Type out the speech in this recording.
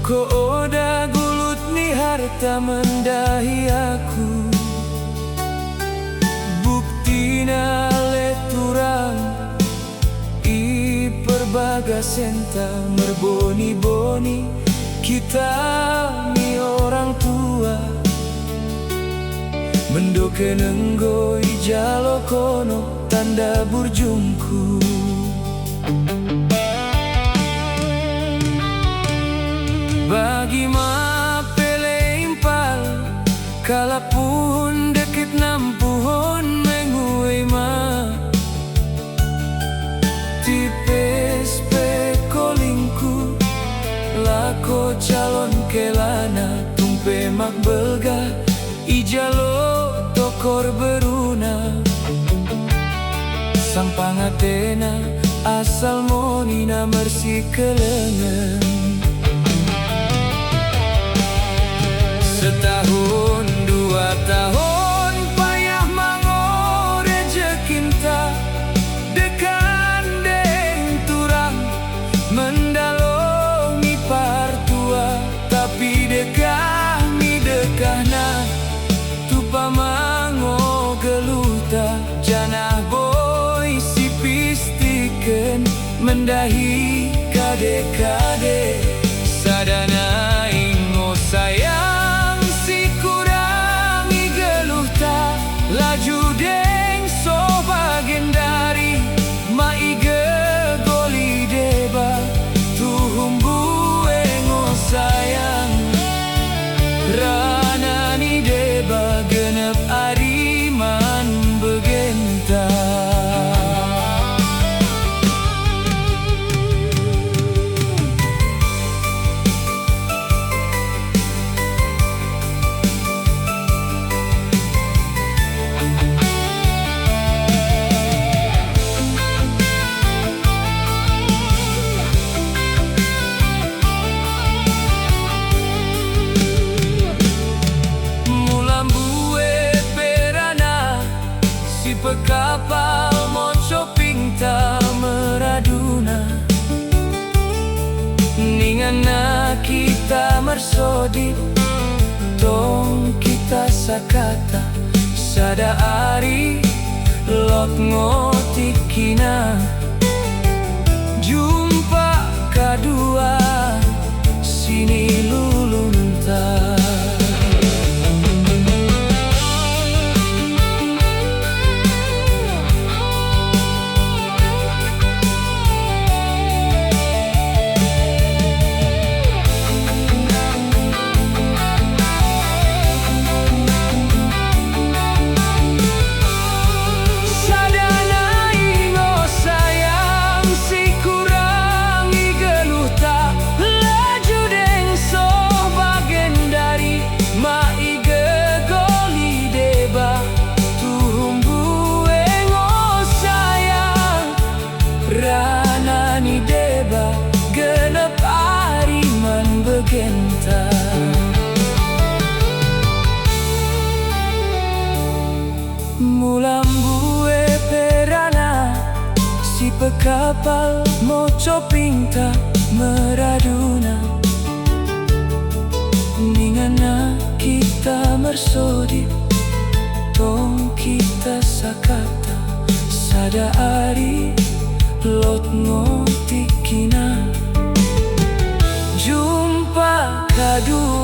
Ko oda gulut ni harta mendahi aku. Buktina le turang i perbagas senta merboni-boni. Kita ni orang tua mendoke nenggoi jalo kono tanda burjungku. Bagi ma pele impal kalapun dekit nampuhon menguai ma tipes pe kolingku lako calon kelana tumpe mak belga ijalo tokor beruna sampang atena asal monina mersi kelengen. Setahun dua tahun payah mango rejekinta dekan deng turang mendalongi partua tapi dekah mi dekahna tupa mango geluta janah boy si pistiken mendahi kade-kade sadana ingo sayang. Laju deng so bagian dari maige goli deba tuhumbu engo sayang rana ni deba genep ariman begenta. Kapal moco pinta meraduna ningana kita mersodi tong kita sakata sada ari lot ngotikina jumpa kadua sini lulunta. Rana ni deba genep ariman begenta. Mulambue perana si pekapal moco pinta meraduna ningana kita mersodi tong kita sakata sada ari lot ngotikina jumpa kadua